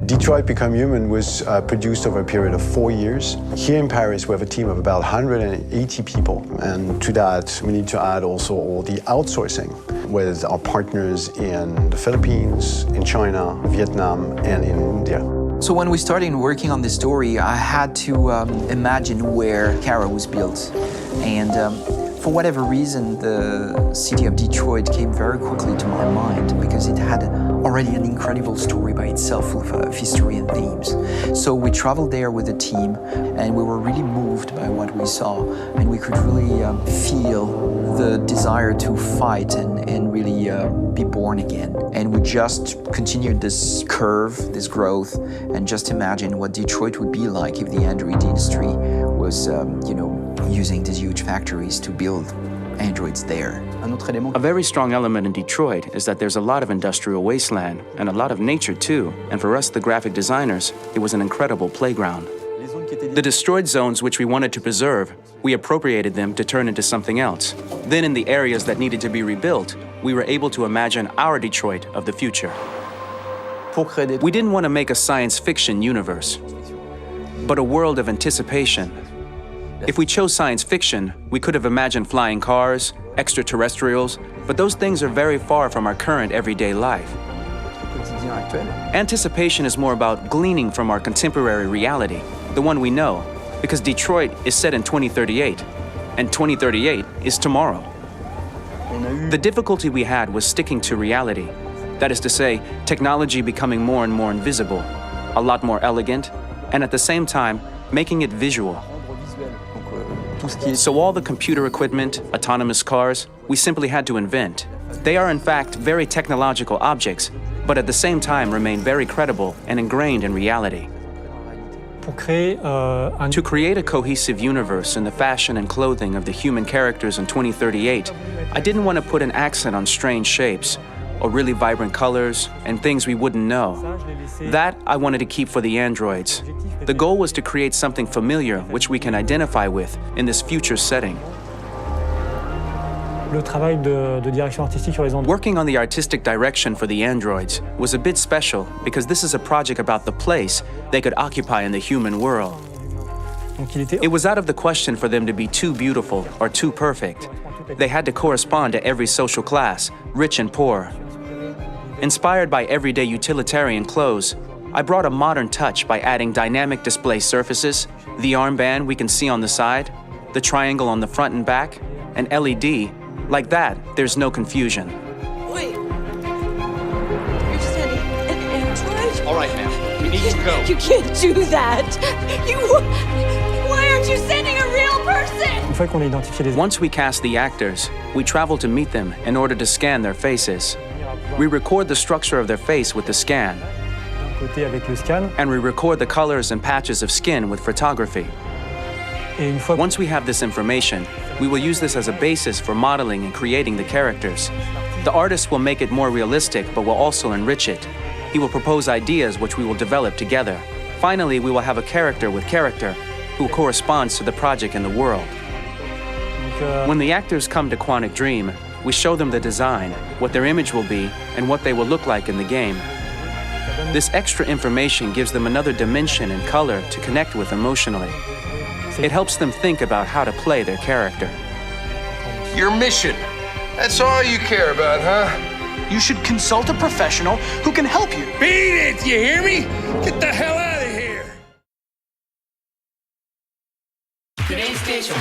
Detroit Become Human was produced over a period of 4 years. Here in Paris, we have a team of about 180 people. And to that, we need to add also all the outsourcing with our partners in the Philippines, in China, Vietnam, and in India. So when we started working on this story, I had to imagine where Kara was built. And for whatever reason, the city of Detroit came very quickly to my mind because it had already an incredible story by itself full of history and themes. So we traveled there with the team and we were really moved by what we saw, and we could really feel the desire to fight and really be born again. And we just continued this curve, this growth, and just imagine what Detroit would be like if the Android industry was, using these huge factories to build androids there. A very strong element in Detroit is that there's a lot of industrial wasteland and a lot of nature too. And for us, the graphic designers, it was an incredible playground. The destroyed zones which we wanted to preserve, we appropriated them to turn into something else. Then in the areas that needed to be rebuilt, we were able to imagine our Detroit of the future. We didn't want to make a science fiction universe, but a world of anticipation. If we chose science fiction, we could have imagined flying cars, extraterrestrials, but those things are very far from our current everyday life. Anticipation is more about gleaning from our contemporary reality, the one we know, because Detroit is set in 2038, and 2038 is tomorrow. The difficulty we had was sticking to reality. That is to say, technology becoming more and more invisible, a lot more elegant, and at the same time, making it visual. So all the computer equipment, autonomous cars, we simply had to invent. They are in fact very technological objects, but at the same time remain very credible and ingrained in reality. To create a cohesive universe in the fashion and clothing of the human characters in 2038, I didn't want to put an accent on strange shapes, or really vibrant colors, and things we wouldn't know. That I wanted to keep for the androids. The goal was to create something familiar which we can identify with in this future setting. Working on the artistic direction for the androids was a bit special because this is a project about the place they could occupy in the human world. It was out of the question for them to be too beautiful or too perfect. They had to correspond to every social class, rich and poor. Inspired by everyday utilitarian clothes, I brought a modern touch by adding dynamic display surfaces, the armband we can see on the side, the triangle on the front and back, an LED. Like that, there's no confusion. Wait. You're sending an android? All right, ma'am. We need to go. You can't do that. Why aren't you sending a real person? Once we cast the actors, we travel to meet them in order to scan their faces. We record the structure of their face with the scan, and we record the colors and patches of skin with photography. Once we have this information, we will use this as a basis for modeling and creating the characters. The artist will make it more realistic, but will also enrich it. He will propose ideas which we will develop together. Finally, we will have a character with character who corresponds to the project and the world. When the actors come to Quantic Dream, we show them the design, what their image will be, and what they will look like in the game. This extra information gives them another dimension and color to connect with emotionally. It helps them think about how to play their character. Your mission. That's all you care about, huh? You should consult a professional who can help you. Beat it, you hear me? Get the hell out of here! Today's station.